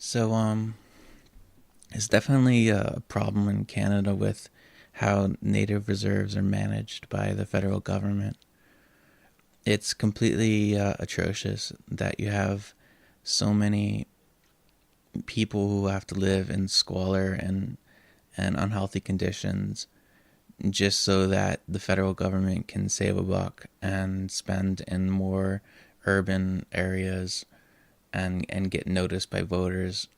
So, it's definitely a problem in Canada with how native reserves are managed by the federal government. It's completely atrocious that you have so many people who have to live in squalor and unhealthy conditions just so that the federal government can save a buck and spend in more urban areas and get noticed by voters.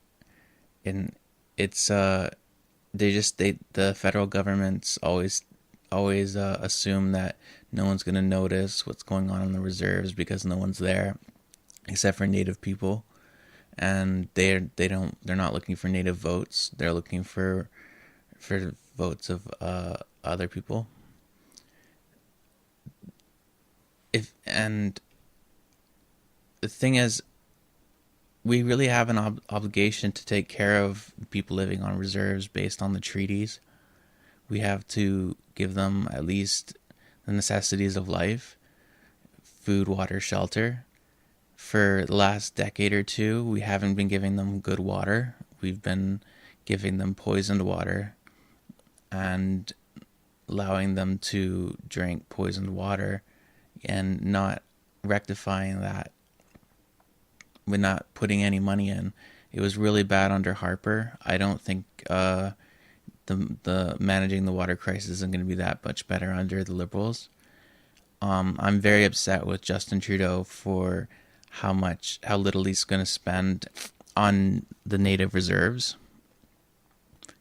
And it's they the federal governments always assume that no one's going to notice what's going on in the reserves because no one's there except for native people, and they're not looking for native votes. They're looking for votes of other people. If and The thing is, we really have an obligation to take care of people living on reserves based on the treaties. We have to give them at least the necessities of life: food, water, shelter. For the last decade or two, we haven't been giving them good water. We've been giving them poisoned water and allowing them to drink poisoned water and not rectifying that. We're not putting any money in. It was really bad under Harper. I don't think the managing the water crisis isn't going to be that much better under the Liberals. I'm very upset with Justin Trudeau for how little he's going to spend on the native reserves.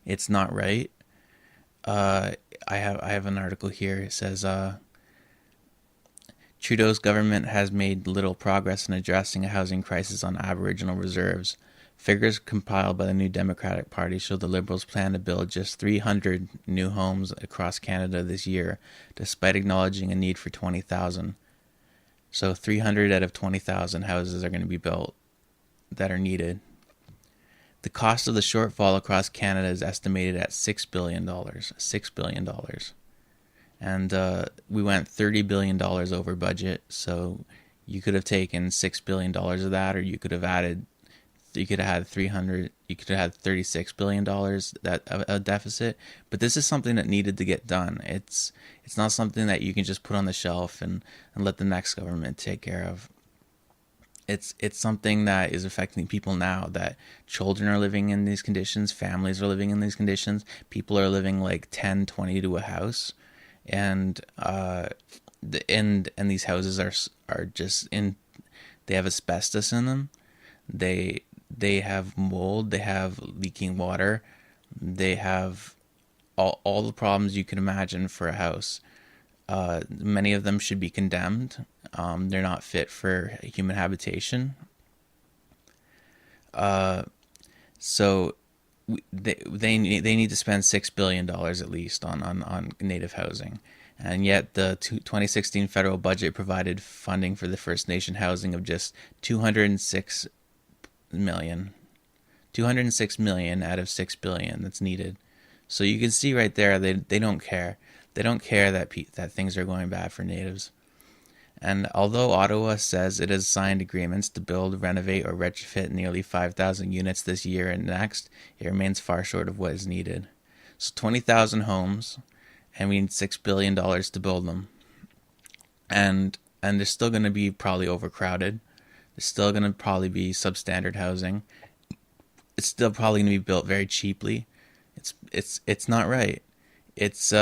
It's not right. I have an article here. It says Trudeau's government has made little progress in addressing a housing crisis on Aboriginal reserves. Figures compiled by the New Democratic Party show the Liberals plan to build just 300 new homes across Canada this year, despite acknowledging a need for 20,000. So 300 out of 20,000 houses are going to be built that are needed. The cost of the shortfall across Canada is estimated at $6 billion. $6 billion. And we went $30 billion over budget, so you could have taken $6 billion of that, or you could have had 300, you could have had $36 billion that a deficit. But this is something that needed to get done. It's not something that you can just put on the shelf and let the next government take care of. It's something that is affecting people now, that children are living in these conditions, families are living in these conditions, people are living like 10, 20 to a house, and these houses are just in, they have asbestos in them, they have mold, they have leaking water, they have all the problems you can imagine for a house. Many of them should be condemned. They're not fit for human habitation. So they need to spend $6 billion at least on native housing. And yet the 2016 federal budget provided funding for the First Nation housing of just 206 million. 206 million out of 6 billion that's needed. So you can see right there, they don't care. They don't care that things are going bad for natives. And although Ottawa says it has signed agreements to build, renovate, or retrofit nearly 5,000 units this year and next, it remains far short of what is needed. So 20,000 homes, and we need $6 billion to build them. And they're still going to be probably overcrowded. There's still going to probably be substandard housing. It's still probably going to be built very cheaply. It's not right. It's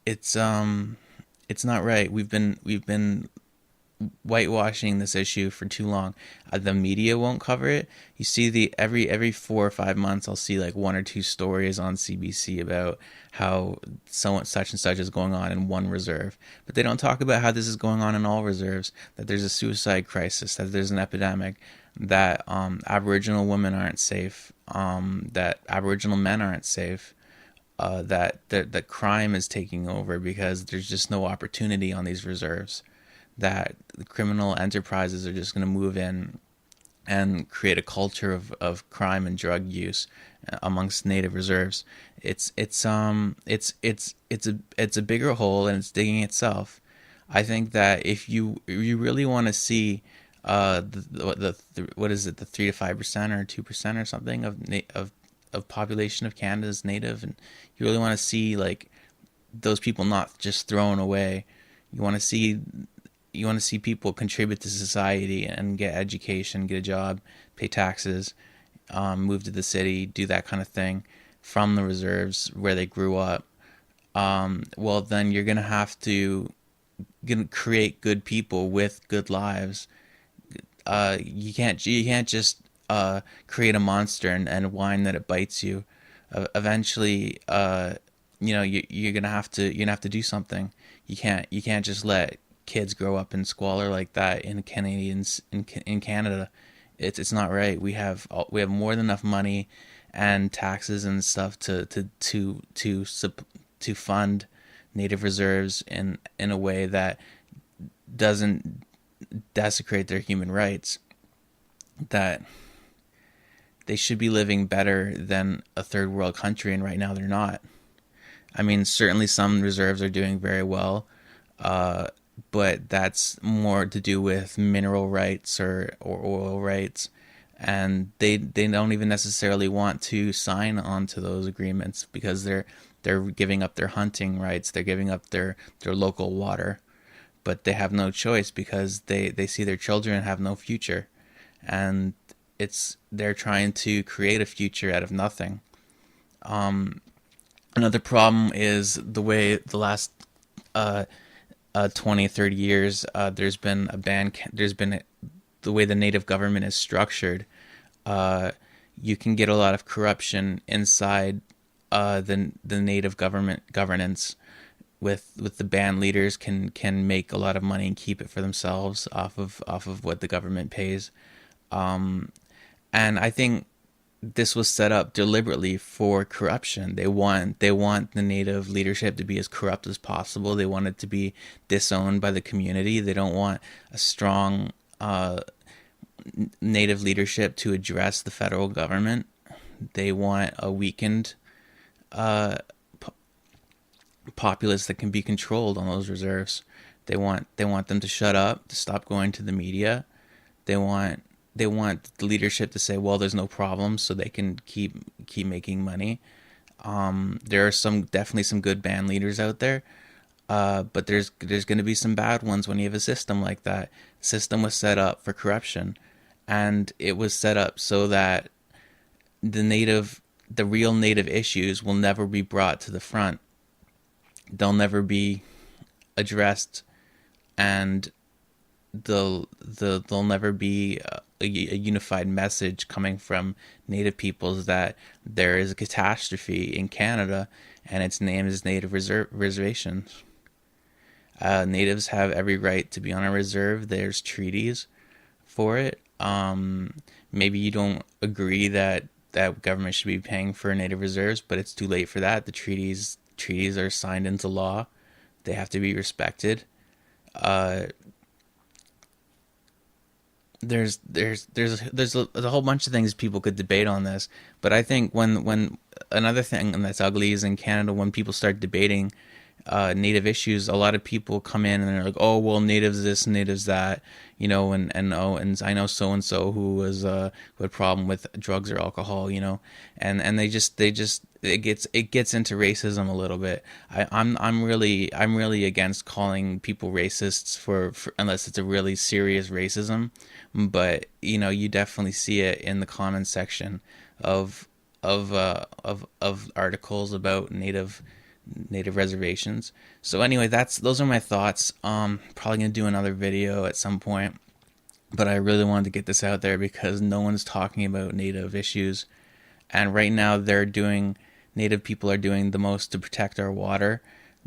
it's not right. We've been whitewashing this issue for too long. The media won't cover it. You see every 4 or 5 months, I'll see like one or two stories on CBC about how such and such is going on in one reserve, but they don't talk about how this is going on in all reserves. That there's a suicide crisis. That there's an epidemic. That Aboriginal women aren't safe. That Aboriginal men aren't safe. That crime is taking over because there's just no opportunity on these reserves. That the criminal enterprises are just going to move in and create a culture of crime and drug use amongst native reserves. It's a bigger hole, and it's digging itself. I think that if you really want to see what is it, the 3 to 5% or 2% or something of population of Canada is native, and you really want to see like those people not just thrown away. You want to see people contribute to society and get education, get a job, pay taxes, move to the city, do that kind of thing from the reserves where they grew up. Well, then you're gonna have to create good people with good lives. You can't just create a monster and whine that it bites you. Eventually, you're gonna have to do something. You can't just let kids grow up in squalor like that in Canada. It's not right. We have more than enough money and taxes and stuff to fund native reserves in a way that doesn't desecrate their human rights. That they should be living better than a third world country, and right now they're not. I mean, certainly some reserves are doing very well, uh, but that's more to do with mineral rights or oil rights, and they don't even necessarily want to sign on to those agreements because they're giving up their hunting rights, they're giving up their local water, but they have no choice because they see their children have no future, and they're trying to create a future out of nothing. Another problem is the way the last uh, 20, 30 years, the way the native government is structured. Uh, you can get a lot of corruption inside the native government governance. With the band leaders can make a lot of money and keep it for themselves off of what the government pays. Um, and I think this was set up deliberately for corruption. They want the native leadership to be as corrupt as possible. They want it to be disowned by the community. They don't want a strong native leadership to address the federal government. They want a weakened uh, populace that can be controlled on those reserves. They want them to shut up, to stop going to the media. They want they want the leadership to say, well, there's no problem, so they can keep making money. There are definitely some good band leaders out there, but there's going to be some bad ones when you have a system like that. The system was set up for corruption, and it was set up so that the real native issues will never be brought to the front. They'll never be addressed, and there'll never be a unified message coming from native peoples that there is a catastrophe in Canada, and its name is native reservations. Natives have every right to be on a reserve. There's treaties for it. Maybe you don't agree that government should be paying for native reserves, but it's too late for that. The treaties are signed into law. They have to be respected. Uh, there's a whole bunch of things people could debate on this, but I think when another thing that's ugly is in Canada when people start debating native issues, a lot of people come in and they're like, oh well, natives this, natives that, and I know so and so who had a problem with drugs or alcohol, and they just it gets into racism a little bit. I'm really against calling people racists for unless it's a really serious racism, but you definitely see it in the comment section of of articles about native reservations. So anyway, those are my thoughts. Probably gonna do another video at some point, but I really wanted to get this out there because no one's talking about native issues, and right now native people are doing the most to protect our water.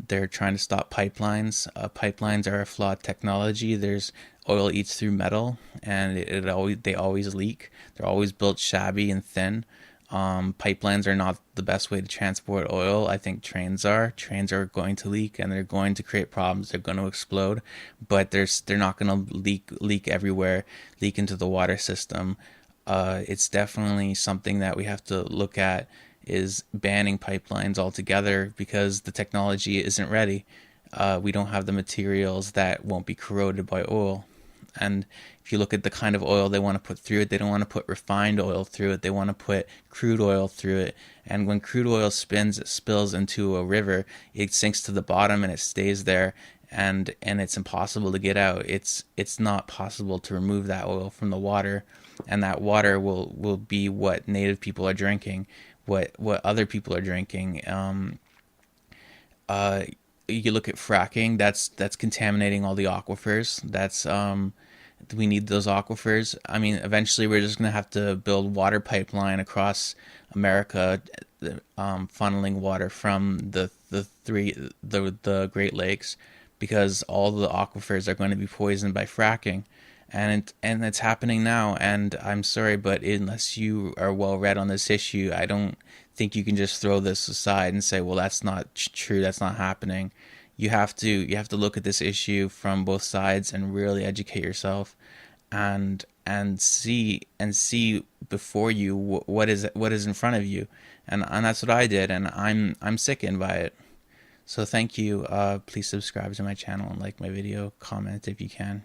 They're trying to stop pipelines. Pipelines are a flawed technology. There's oil eats through metal, and they always leak. They're always built shabby and thin. Pipelines are not the best way to transport oil. I think trains are. Trains are going to leak, and they're going to create problems. They're going to explode, but they're not going to leak everywhere, leak into the water system. It's definitely something that we have to look at, is banning pipelines altogether because the technology isn't ready. We don't have the materials that won't be corroded by oil. And if you look at the kind of oil they want to put through it, they don't want to put refined oil through it. They want to put crude oil through it. And when crude oil it spills into a river, it sinks to the bottom and it stays there. And it's impossible to get out. It's not possible to remove that oil from the water, and that water will be what native people are drinking, what other people are drinking. Uh, you look at fracking, that's contaminating all the aquifers. That's We need those aquifers. I mean, eventually we're just gonna have to build water pipeline across America, funneling water from the Great Lakes, because all the aquifers are going to be poisoned by fracking, and it's happening now. And I'm sorry, but unless you are well read on this issue, I don't think you can just throw this aside and say, well, that's not true, that's not happening. You have to look at this issue from both sides and really educate yourself, and see before you what is in front of you. And that's what I did, and I'm sickened by it. So thank you. Please subscribe to my channel and like my video, comment if you can.